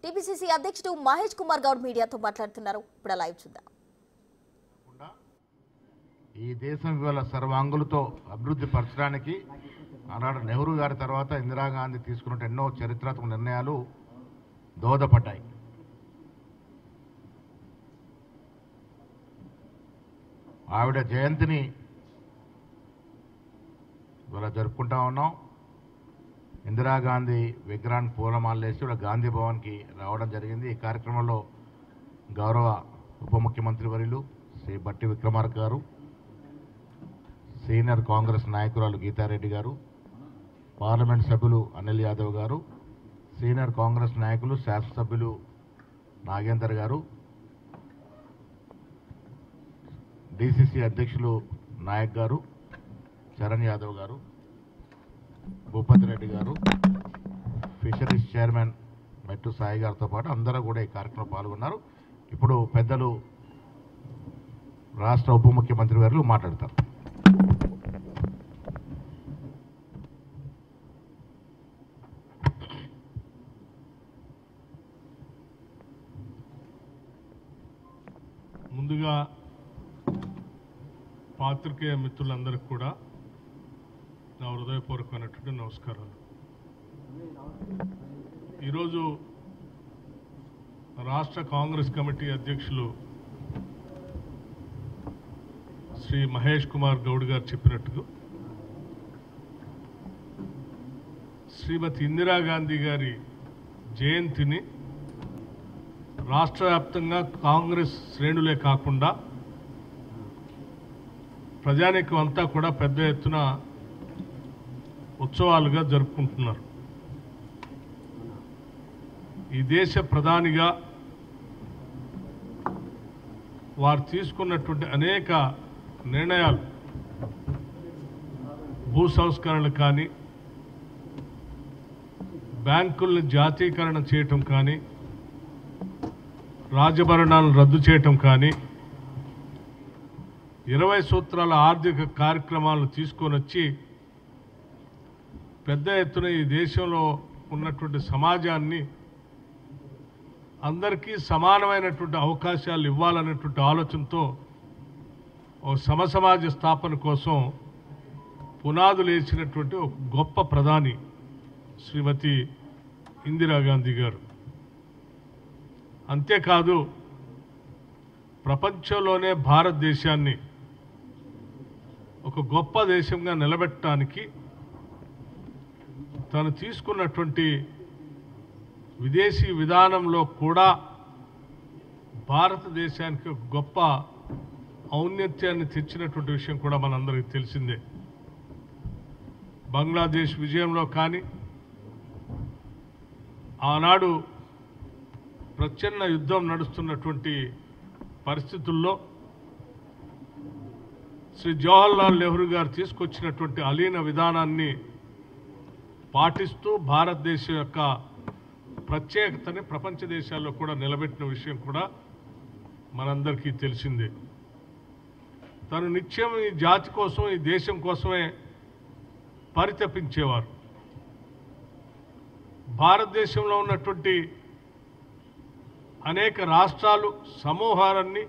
TPCC అధ్యక్షుడు మహేష్ కుమార్ గౌడ్ మీడియాతో మాట్లాడుతున్నారు. ఇప్పుడు లైవ్ చూద్దాం. ఈ దేశం ఇవాళ సర్వాంగులతో అభివృద్ధి పరచడానికి ఆనాడు నెహ్రూ గారి తర్వాత ఇందిరాగాంధీ తీసుకున్న ఎన్నో చరిత్రాత్మక నిర్ణయాలు దోహదపడ్డాయి. ఆవిడ జయంతిని ఇవాళ జరుపుకుంటా ఉన్నాం. ఇందిరాగాంధీ విగ్రహానికి పూలమాలలేసి ఇవాళ గాంధీ భవన్కి రావడం జరిగింది. ఈ కార్యక్రమంలో గౌరవ ఉప ముఖ్యమంత్రి వర్యులు శ్రీ బట్టి విక్రమార్క గారు, సీనియర్ కాంగ్రెస్ నాయకురాలు గీతారెడ్డి గారు, పార్లమెంట్ సభ్యులు అనిల్ యాదవ్ గారు, సీనియర్ కాంగ్రెస్ నాయకులు శాసనసభ్యులు నాగేందర్ గారు, డీసీసీ అధ్యక్షులు నాయక్ గారు, చరణ్ యాదవ్ గారు, భూపతి రెడ్డి గారు, ఫిషరీస్ చైర్మన్ మెట్టు సాయి గారితో పాటు అందరూ కూడా ఈ కార్యక్రమంలో పాల్గొన్నారు. ఇప్పుడు పెద్దలు రాష్ట్ర ఉప ముఖ్యమంత్రి గారు మాట్లాడతారు. ముందుగా పాత్రికేయ మిత్రులందరికీ కూడా నా హృదయపూర్వకమైనటువంటి నమస్కారాలు. ఈరోజు రాష్ట్ర కాంగ్రెస్ కమిటీ అధ్యక్షులు శ్రీ మహేష్ కుమార్ గౌడ్ గారు చెప్పినట్టుగా శ్రీమతి ఇందిరాగాంధీ గారి జయంతిని రాష్ట్ర వ్యాప్తంగా కాంగ్రెస్ శ్రేణులే కాకుండా ప్రజానీకం అంతా కూడా పెద్ద ఎత్తున ఉత్సవాలుగా జరుపుకుంటున్నారు. ఈ దేశ ప్రధానిగా వారు తీసుకున్నటువంటి అనేక నిర్ణయాలు, భూ సంస్కరణలు కానీ, బ్యాంకుల్ని జాతీకరణ చేయటం కానీ, రాజభరణాలను రద్దు చేయటం కానీ, 20 సూత్రాల ఆర్థిక కార్యక్రమాలను తీసుకొని వచ్చి పెద్ద ఎత్తున ఈ దేశంలో ఉన్నటువంటి సమాజాన్ని అందరికీ సమానమైనటువంటి అవకాశాలు ఇవ్వాలనేటువంటి ఆలోచనతో ఓ సమసమాజ స్థాపన కోసం పునాదులు వేసినటువంటి ఒక గొప్ప ప్రధాని శ్రీమతి ఇందిరాగాంధీ గారు. అంతేకాదు, ప్రపంచంలోనే భారతదేశాన్ని ఒక గొప్ప దేశంగా నిలబెట్టడానికి తను తీసుకున్నటువంటి విదేశీ విధానంలో కూడా భారతదేశానికి ఒక గొప్ప ఔన్నత్యాన్ని తెచ్చినటువంటి విషయం కూడా మనందరికీ తెలిసిందే. బంగ్లాదేశ్ విజయంలో కానీ, ఆనాడు ప్రచ్ఛన్న యుద్ధం నడుస్తున్నటువంటి పరిస్థితుల్లో శ్రీ జవహర్లాల్ నెహ్రూ గారు తీసుకొచ్చినటువంటి అలీన విధానాన్ని పాటిస్తూ భారతదేశం యొక్క ప్రత్యేకతని ప్రపంచ దేశాల్లో కూడా నిలబెట్టిన విషయం కూడా మనందరికీ తెలిసిందే. తను నిత్యం ఈ జాతి కోసం, ఈ దేశం కోసమే పరితపించేవారు. భారతదేశంలో ఉన్నటువంటి అనేక రాష్ట్రాలు, సమూహాలన్నీ,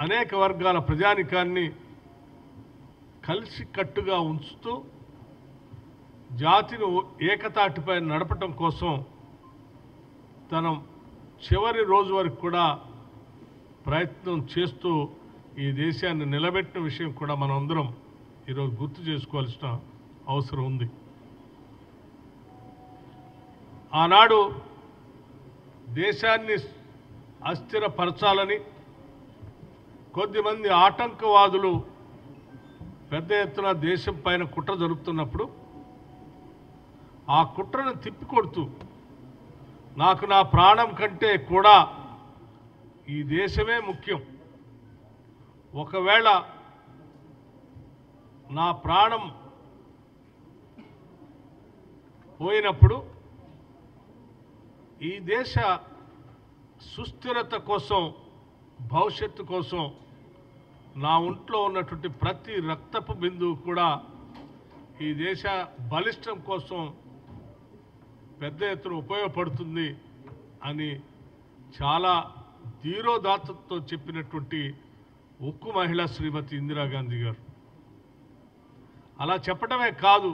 అనేక వర్గాల ప్రజానికాన్ని కలిసికట్టుగా ఉంచుతూ జాతిని ఏకతాటిపై నడపటం కోసం తన చివరి రోజు వరకు కూడా ప్రయత్నం చేస్తూ ఈ దేశాన్ని నిలబెట్టిన విషయం కూడా మనం అందరం ఈరోజు గుర్తు చేసుకోవాల్సిన అవసరం ఉంది. ఆనాడు దేశాన్ని అస్థిరపరచాలని కొద్దిమంది ఆటంకవాదులు పెద్ద ఎత్తున దేశం పైన కుట్ర జరుపుతున్నప్పుడు ఆ కుట్రను తిప్పికొడుతూ, నాకు నా ప్రాణం కంటే కూడా ఈ దేశమే ముఖ్యం, ఒకవేళ నా ప్రాణం పోయినప్పుడు ఈ దేశ సుస్థిరత కోసం, భవిష్యత్తు కోసం నా ఒంట్లో ఉన్నటువంటి ప్రతి రక్తపు బిందువు కూడా ఈ దేశ బలిష్టం కోసం పెద్ద ఎత్తున ఉపయోగపడుతుంది అని చాలా ధీరోదాత్తతో చెప్పినటువంటి ఉక్కు మహిళ శ్రీమతి ఇందిరాగాంధీ గారు. అలా చెప్పడమే కాదు,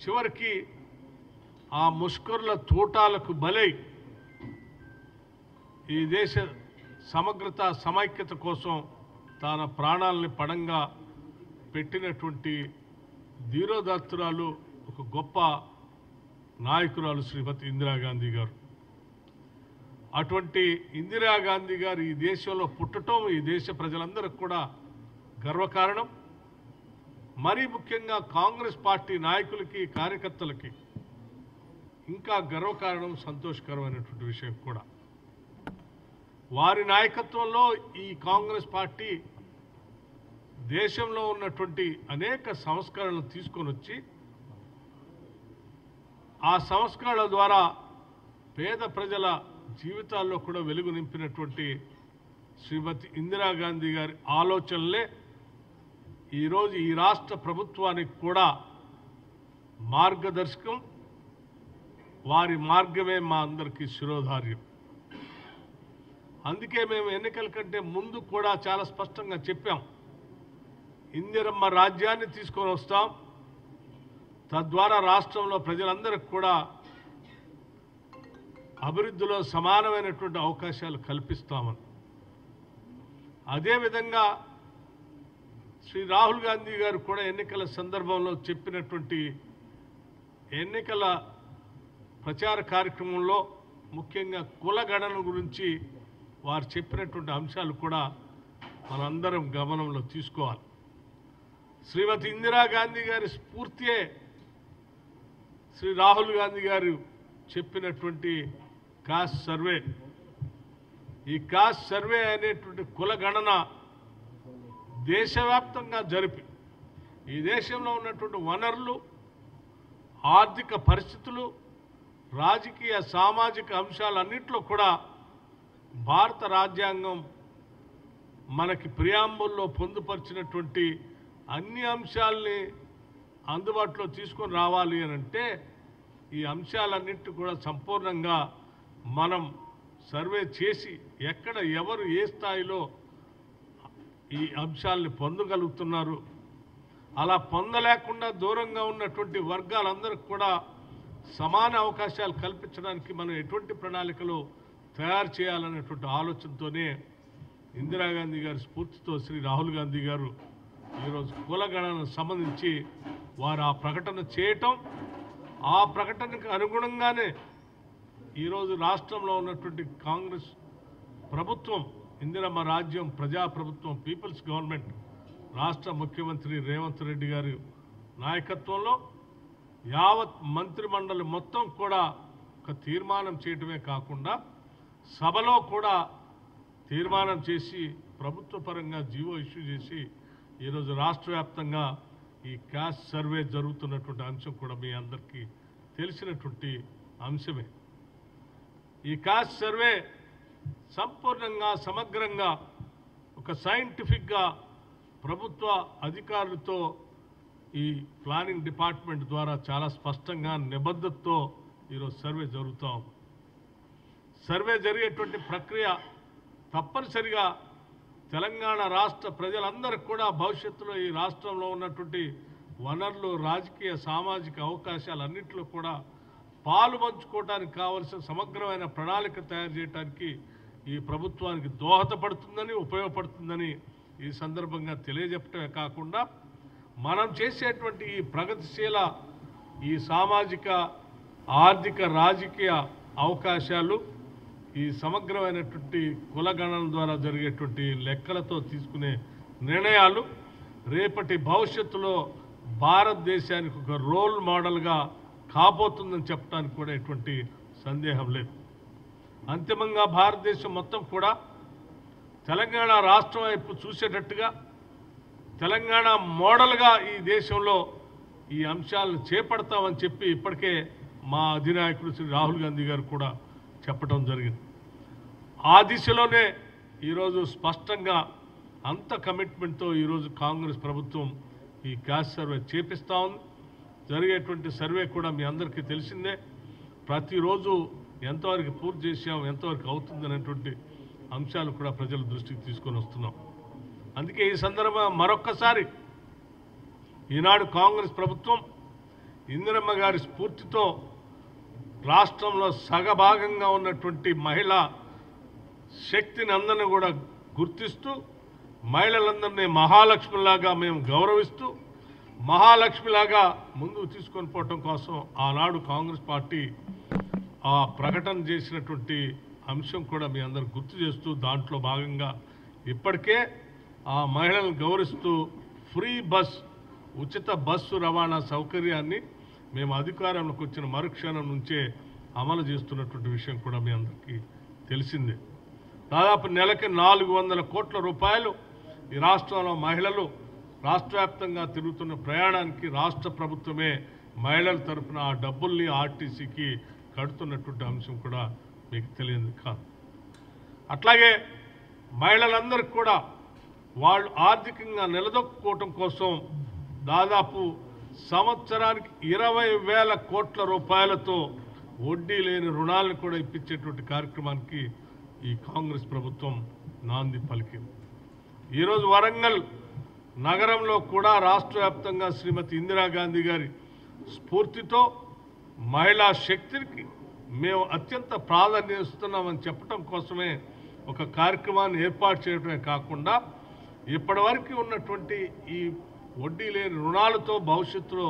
చివరికి ఆ ముష్కరుల తోటాలకు బలై ఈ దేశ సమగ్రత సమైక్యత కోసం తన ప్రాణాలని పణంగా పెట్టినటువంటి ధీరోదాత్తురాలు, ఒక గొప్ప నాయకురాలు శ్రీమతి ఇందిరాగాంధీ గారు. అటువంటి ఇందిరాగాంధీ గారు ఈ దేశంలో పుట్టడం ఈ దేశ ప్రజలందరికీ కూడా గర్వకారణం. మరీ ముఖ్యంగా కాంగ్రెస్ పార్టీ నాయకులకి కార్యకర్తలకి ఇంకా గర్వకారణం, సంతోషకరమైనటువంటి విషయం కూడా. వారి నాయకత్వంలో ఈ కాంగ్రెస్ పార్టీ దేశంలో ఉన్నటువంటి అనేక సంస్కరణలు తీసుకొని వచ్చి ఆ సంస్కరణల ద్వారా పేద ప్రజల జీవితాల్లో కూడా వెలుగు నింపినటువంటి శ్రీమతి ఇందిరాగాంధీ గారి ఆలోచనలే ఈరోజు ఈ రాష్ట్ర ప్రభుత్వానికి కూడా మార్గదర్శకం. వారి మార్గమే మా అందరికీ శిరోధార్యం. అందుకే మేము ఎన్నికల కంటే ముందు కూడా చాలా స్పష్టంగా చెప్పాం, ఇందిరమ్మ రాజ్యాన్ని తీసుకొని వస్తాం, తద్వారా రాష్ట్రంలో ప్రజలందరికీ కూడా అభివృద్ధిలో సమానమైనటువంటి అవకాశాలు కల్పిస్తామని. అదేవిధంగా శ్రీ రాహుల్ గాంధీ గారు కూడా ఎన్నికల సందర్భంలో చెప్పినటువంటి ఎన్నికల ప్రచార కార్యక్రమంలో ముఖ్యంగా కులగణన గురించి వారు చెప్పినటువంటి అంశాలు కూడా మనందరం గమనంలో తీసుకోవాలి. శ్రీమతి ఇందిరాగాంధీ గారి స్ఫూర్తియే శ్రీ రాహుల్ గాంధీ గారు చెప్పినటువంటి కాస్ట్ సర్వే. ఈ కాస్ట్ సర్వే అనేటువంటి కులగణన దేశవ్యాప్తంగా జరిపి ఈ దేశంలో ఉన్నటువంటి వనరులు, ఆర్థిక పరిస్థితులు, రాజకీయ సామాజిక అంశాలన్నింటిలో కూడా భారత రాజ్యాంగం మనకి ప్రియాంబుల్లో పొందుపరిచినటువంటి అన్ని అంశాలని అందుబాటులో తీసుకొని రావాలి అని అంటే ఈ అంశాలన్నింటినీ కూడా సంపూర్ణంగా మనం సర్వే చేసి ఎక్కడ ఎవరు ఏ స్థాయిలో ఈ అంశాలని పొందగలుగుతున్నారు, అలా పొందలేకుండా దూరంగా ఉన్నటువంటి వర్గాలందరికీ కూడా సమాన అవకాశాలు కల్పించడానికి మనం ఎటువంటి ప్రణాళికలు తయారు చేయాలనేటువంటి ఆలోచనతోనే ఇందిరాగాంధీ గారి స్ఫూర్తితో శ్రీ రాహుల్ గాంధీ గారు ఈరోజు కులగణనకు సంబంధించి వారు ఆ ప్రకటన చేయటం, ఆ ప్రకటనకు అనుగుణంగానే ఈరోజు రాష్ట్రంలో ఉన్నటువంటి కాంగ్రెస్ ప్రభుత్వం, ఇందిరమ్మ రాజ్యం, ప్రజాప్రభుత్వం, పీపుల్స్ గవర్నమెంట్, రాష్ట్ర ముఖ్యమంత్రి రేవంత్ రెడ్డి గారి నాయకత్వంలో యావత్ మంత్రిమండలి మొత్తం కూడా ఒక తీర్మానం చేయటమే కాకుండా సభలో కూడా తీర్మానం చేసి ప్రభుత్వ పరంగా జీవో ఇష్యూ చేసి ఈరోజు రాష్ట్ర వ్యాప్తంగా ఈ క్యాస్ట్ సర్వే జరుగుతున్నటువంటి అంశం కూడా మీ అందరికీ తెలిసినటువంటి అంశమే. ఈ క్యాస్ట్ సర్వే సంపూర్ణంగా సమగ్రంగా ఒక సైంటిఫిక్గా ప్రభుత్వ అధికారులతో ఈ ప్లానింగ్ డిపార్ట్మెంట్ ద్వారా చాలా స్పష్టంగా నిబద్ధతతో ఈరోజు సర్వే జరుగుతాం. సర్వే జరిగేటువంటి ప్రక్రియ తప్పనిసరిగా తెలంగాణ రాష్ట్ర ప్రజలందరికీ కూడా భవిష్యత్తులో ఈ రాష్ట్రంలో ఉన్నటువంటి వనరులు, రాజకీయ సామాజిక అవకాశాలన్నింటిలో కూడా పాలు పంచుకోవడానికి కావలసిన సమగ్రమైన ప్రణాళిక తయారు చేయడానికి ఈ ప్రభుత్వానికి దోహదపడుతుందని, ఉపయోగపడుతుందని ఈ సందర్భంగా తెలియజెప్పటమే కాకుండా మనం చేసేటువంటి ఈ ప్రగతిశీల ఈ సామాజిక, ఆర్థిక, రాజకీయ అవకాశాలు, ఈ సమగ్రమైనటువంటి కులగణన ద్వారా జరిగేటువంటి లెక్కలతో తీసుకునే నిర్ణయాలు రేపటి భవిష్యత్తులో భారతదేశానికి ఒక రోల్ మోడల్గా కాబోతుందని చెప్పడానికి కూడా ఎటువంటి సందేహం లేదు. అంతిమంగా భారతదేశం మొత్తం కూడా తెలంగాణ రాష్ట్రం వైపు చూసేటట్టుగా, తెలంగాణ మోడల్గా ఈ దేశంలో ఈ అంశాలను చేపడతామని చెప్పి ఇప్పటికే మా అధినాయకుడు శ్రీ రాహుల్ గాంధీ గారు కూడా చెప్పడం జరిగింది. ఆ దిశలోనే ఈరోజు స్పష్టంగా అంత కమిట్మెంట్తో ఈరోజు కాంగ్రెస్ ప్రభుత్వం ఈ క్యాస్ట్ సర్వే చేపిస్తూ ఉంది. జరిగేటువంటి సర్వే కూడా మీ అందరికీ తెలిసిందే. ప్రతిరోజు ఎంతవరకు పూర్తి చేశాం, ఎంతవరకు అవుతుందనేటువంటి అంశాలు కూడా ప్రజల దృష్టికి తీసుకొని వస్తున్నాం. అందుకే ఈ సందర్భంగా మరొక్కసారి ఈనాడు కాంగ్రెస్ ప్రభుత్వం ఇందిరమ్మ గారి స్ఫూర్తితో రాష్ట్రంలో సగభాగంగా ఉన్నటువంటి మహిళా శక్తిని అందరినీ కూడా గుర్తిస్తూ మహిళలందరినీ మహాలక్ష్మిలాగా మేము గౌరవిస్తూ మహాలక్ష్మిలాగా ముందుకు తీసుకొని పోవటం కోసం ఆనాడు కాంగ్రెస్ పార్టీ ఆ ప్రకటన చేసినటువంటి అంశం కూడా మీ అందరు గుర్తు చేస్తూ దాంట్లో భాగంగా ఇప్పటికే ఆ మహిళలను గౌరవిస్తూ ఫ్రీ బస్ ఉచిత బస్సు రవాణా సౌకర్యాన్ని మేము అధికారంలోకి వచ్చిన మరుక్షణం నుంచే అమలు చేస్తున్నటువంటి విషయం కూడా మీ అందరికీ తెలిసిందే. దాదాపు నెలకి 400 కోట్ల రూపాయలు ఈ రాష్ట్రంలో మహిళలు రాష్ట్ర వ్యాప్తంగా తిరుగుతున్న ప్రయాణానికి రాష్ట్ర ప్రభుత్వమే మహిళల తరఫున ఆ డబ్బుల్ని ఆర్టీసీకి కడుతున్నటువంటి అంశం కూడా మీకు తెలియదు కాదు. అట్లాగే మహిళలందరికీ కూడా వాళ్ళు ఆర్థికంగా నిలదొక్కుకోవటం కోసం దాదాపు సంవత్సరానికి 20,000 కోట్ల రూపాయలతో వడ్డీ లేని రుణాలను కూడా ఇప్పించేటువంటి కార్యక్రమానికి ఈ కాంగ్రెస్ ప్రభుత్వం నాంది పలికింది. ఈరోజు వరంగల్ నగరంలో కూడా రాష్ట్ర వ్యాప్తంగా శ్రీమతి ఇందిరాగాంధీ గారి స్ఫూర్తితో మహిళా శక్తికి మేము అత్యంత ప్రాధాన్యత ఇస్తున్నామని చెప్పడం కోసమే ఒక కార్యక్రమాన్ని ఏర్పాటు చేయడమే కాకుండా ఇప్పటివరకు ఉన్నటువంటి ఈ వడ్డీ లేని రుణాలతో భవిష్యత్తులో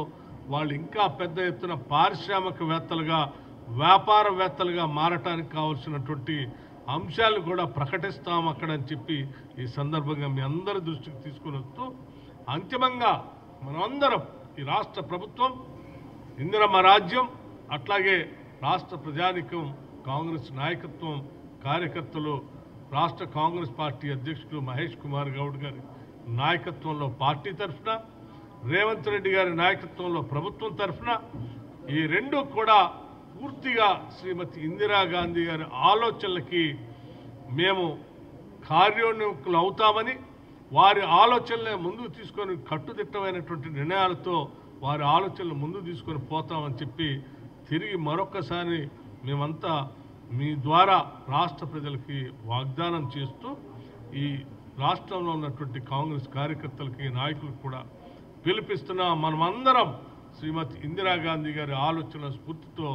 వాళ్ళు ఇంకా పెద్ద ఎత్తున పారిశ్రామికవేత్తలుగా వ్యాపారవేత్తలుగా మారటానికి కావాల్సినటువంటి అంశాలు కూడా ప్రకటిస్తాం అక్కడని చెప్పి ఈ సందర్భంగా మీ అందరి దృష్టికి తీసుకుని వస్తూ అంతిమంగా మనమందరం ఈ రాష్ట్ర ప్రభుత్వం ఇందిరమ్మ రాజ్యం అట్లాగే రాష్ట్ర ప్రజానికం కాంగ్రెస్ నాయకత్వం కార్యకర్తలు రాష్ట్ర కాంగ్రెస్ పార్టీ అధ్యక్షుడు మహేష్ కుమార్ గౌడ్ గారి నాయకత్వంలో పార్టీ తరఫున రేవంత్ రెడ్డి గారి నాయకత్వంలో ప్రభుత్వం తరఫున ఈ రెండు కూడా పూర్తిగా శ్రీమతి ఇందిరాగాంధీ గారి ఆలోచనలకి మేము కార్యోన్ముఖులు అవుతామని వారి ఆలోచనలే ముందుకు తీసుకొని కట్టుదిట్టమైనటువంటి నిర్ణయాలతో వారి ఆలోచనలు ముందుకు తీసుకొని పోతామని చెప్పి తిరిగి మరొక్కసారి మేమంతా మీ ద్వారా రాష్ట్ర ప్రజలకి వాగ్దానం చేస్తూ ఈ రాష్ట్రంలో ఉన్నటువంటి కాంగ్రెస్ కార్యకర్తలకి నాయకులకు కూడా పిలుపిస్తున్నాం. మనమందరం శ్రీమతి ఇందిరాగాంధీ గారి ఆలోచనల స్ఫూర్తితో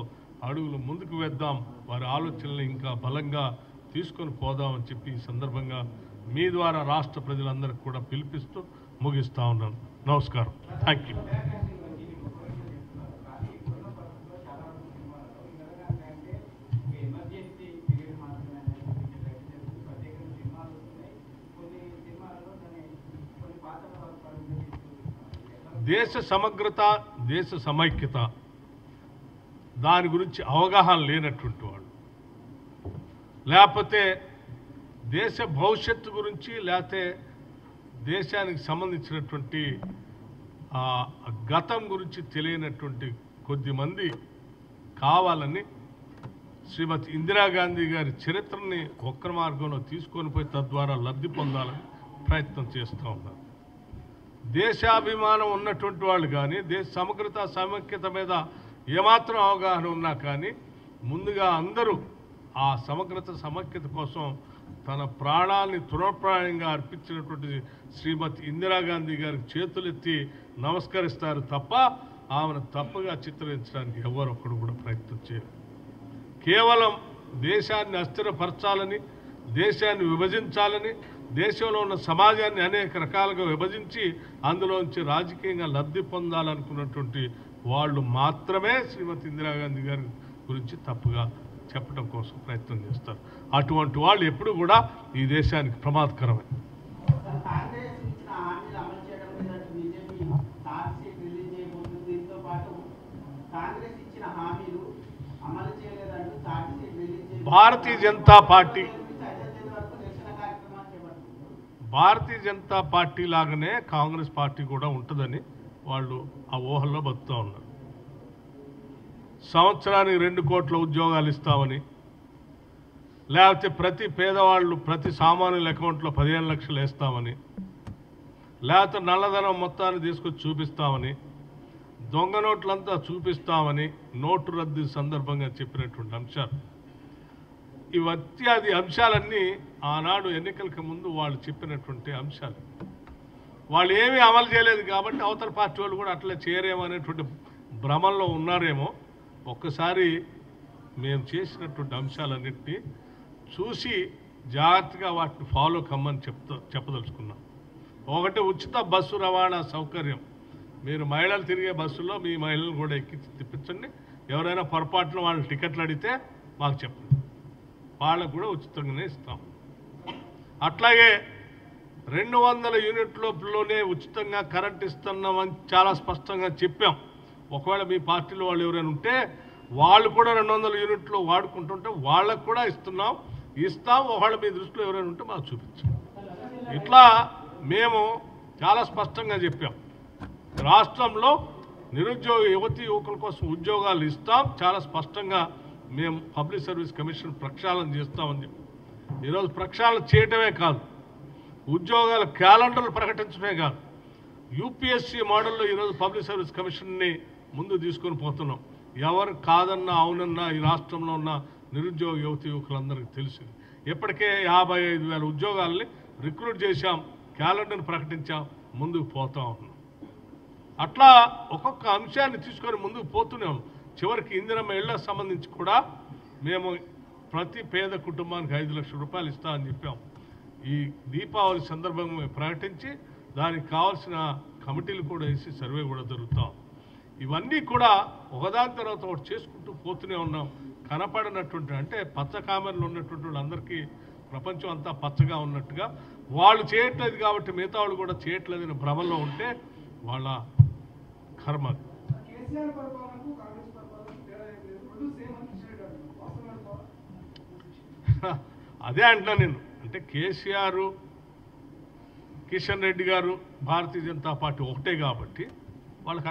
అడుగులు ముందుకు వేద్దాం, వారి ఆలోచనలు ఇంకా బలంగా తీసుకొని పోదామని చెప్పి ఈ సందర్భంగా మీ ద్వారా రాష్ట్ర ప్రజలందరికీ కూడా పిలిపిస్తూ ముగిస్తా ఉన్నాను. నమస్కారం. Thank you. దేశ సమగ్రత దేశ సమైక్యత దాని గురించి అవగాహన లేనటువంటి వాళ్ళు లేకపోతే దేశ భవిష్యత్తు గురించి లేకపోతే దేశానికి సంబంధించినటువంటి గతం గురించి తెలియనటువంటి కొద్దిమంది కావాలని శ్రీమతి ఇందిరాగాంధీ గారి చరిత్రని ఒక్క మార్గంలో తీసుకొని పోయి తద్వారా లబ్ధి పొందాలని ప్రయత్నం చేస్తూ ఉన్నారు. దేశాభిమానం ఉన్నటువంటి వాళ్ళు కానీ దేశ సమగ్రత సమైక్యత మీద ఏమాత్రం అవగాహన ఉన్నా కానీ ముందుగా అందరూ ఆ సమగ్రత సమైక్యత కోసం తన ప్రాణాలని తృణప్రాయంగా అర్పించినటువంటి శ్రీమతి ఇందిరాగాంధీ గారికి చేతులెత్తి నమస్కరిస్తారు తప్ప ఆమెను తప్పుగా చిత్రించడానికి ఎవరొక్కడు కూడా ప్రయత్నం చేయరు. కేవలం దేశాన్ని అస్థిరపరచాలని దేశాన్ని విభజించాలని దేశంలో ఉన్న సమాజాన్ని అనేక రకాలుగా విభజించి అందులోంచి రాజకీయంగా లబ్ధి పొందాలనుకున్నటువంటి వాళ్ళు మాత్రమే శ్రీమతి ఇందిరాగాంధీ గారి గురించి తప్పుగా చెప్పడం కోసం ప్రయత్నం చేస్తారు. అటువంటి వాళ్ళు ఎప్పుడు కూడా ఈ దేశానికి ప్రమాదకరమే. భారతీయ జనతా పార్టీ లాగానే కాంగ్రెస్ పార్టీ కూడా ఉంటుందని వాళ్ళు ఆ ఊహల్లో బతుకుతూ ఉన్నారు. సంవత్సరానికి 2 కోట్ల ఉద్యోగాలు ఇస్తామని లేకపోతే ప్రతి పేదవాళ్ళు ప్రతి సామాన్యుల అకౌంట్లో 15 లక్షలు వేస్తామని లేకపోతే నల్లధనం మొత్తాన్ని తీసుకొచ్చి చూపిస్తామని దొంగ నోట్లంతా చూపిస్తామని నోటు రద్దు సందర్భంగా చెప్పినటువంటి అంశాలు ఇత్యాది అంశాలన్నీ ఆనాడు ఎన్నికలకు ముందు వాళ్ళు చెప్పినటువంటి అంశాలు. వాళ్ళు ఏమీ అమలు చేయలేదు కాబట్టి అవతల పార్టీ వాళ్ళు కూడా అట్లా చేయరేమనేటువంటి భ్రమంలో ఉన్నారేమో. ఒక్కసారి మేము చేసినటువంటి అంశాలన్నింటినీ చూసి జాగ్రత్తగా వాటిని ఫాలో కమ్మని చెప్పదలుచుకున్నాం. ఒకటి, ఉచిత బస్సు రవాణా సౌకర్యం. మీరు మహిళలు తిరిగే బస్సులో మీ మహిళలు కూడా ఎక్కించి తిప్పించండి. ఎవరైనా పొరపాటున వాళ్ళని టికెట్లు అడిగితే మాకు చెప్పండి, వాళ్ళకు కూడా ఉచితంగానే ఇస్తాం. అట్లాగే 200 యూనిట్లలోనే ఉచితంగా కరెంట్ ఇస్తున్నామని చాలా స్పష్టంగా చెప్పాం. ఒకవేళ మీ పార్టీలో వాళ్ళు ఎవరైనా ఉంటే వాళ్ళు కూడా 200 యూనిట్లు వాడుకుంటుంటే వాళ్ళకు కూడా ఇస్తాం. ఒకవేళ మీ దృష్టిలో ఎవరైనా ఉంటే మాకు చూపించాం. ఇట్లా మేము చాలా స్పష్టంగా చెప్పాం. రాష్ట్రంలో నిరుద్యోగ యువతీ యువకుల కోసం ఉద్యోగాలు ఇస్తాం. చాలా స్పష్టంగా మేము పబ్లిక్ సర్వీస్ కమిషన్ ప్రక్షాళన చేస్తామని చెప్పి ఈరోజు ప్రక్షాళన చేయటమే కాదు, ఉద్యోగాల క్యాలెండర్లు ప్రకటించడమే కాదు, యూపీఎస్సీ మోడల్లో ఈరోజు పబ్లిక్ సర్వీస్ కమిషన్ని ముందు తీసుకొని పోతున్నాం. ఎవరు కాదన్నా అవునన్నా ఈ రాష్ట్రంలో ఉన్న నిరుద్యోగ యువతీ యువకులందరికీ తెలిసింది. ఇప్పటికే 55,000 ఉద్యోగాల్ని రిక్రూట్ చేశాం, క్యాలెండర్ని ప్రకటించాం, ముందుకు పోతా ఉన్నాం. అట్లా ఒక్కొక్క అంశాన్ని తీసుకొని ముందుకు పోతూనే ఉన్నాం. చివరికి ఇందిరమ్మ ఇళ్లకు సంబంధించి కూడా మేము ప్రతి పేద కుటుంబానికి 5 లక్షల రూపాయలు ఇస్తామని చెప్పాం. ఈ దీపావళి సందర్భంగా ప్రకటించి దానికి కావాల్సిన కమిటీలు కూడా వేసి సర్వే కూడా జరుగుతాం. ఇవన్నీ కూడా ఒకదాని తర్వాత ఒకటి చేసుకుంటూ పోతూనే ఉన్నాం. కనపడినటువంటి అంటే పచ్చ కామెరలు ఉన్నటువంటి వాళ్ళందరికీ ప్రపంచం అంతా పచ్చగా ఉన్నట్టుగా వాళ్ళు చేయట్లేదు కాబట్టి మిగతా వాళ్ళు కూడా చేయట్లేదని భ్రమలో ఉంటే వాళ్ళ కర్మ. అదే అంటున్నా నేను. అంటే కేసీఆర్, కిషన్ రెడ్డి గారు, భారతీయ జనతా పార్టీ ఒకటే కాబట్టి వాళ్ళకి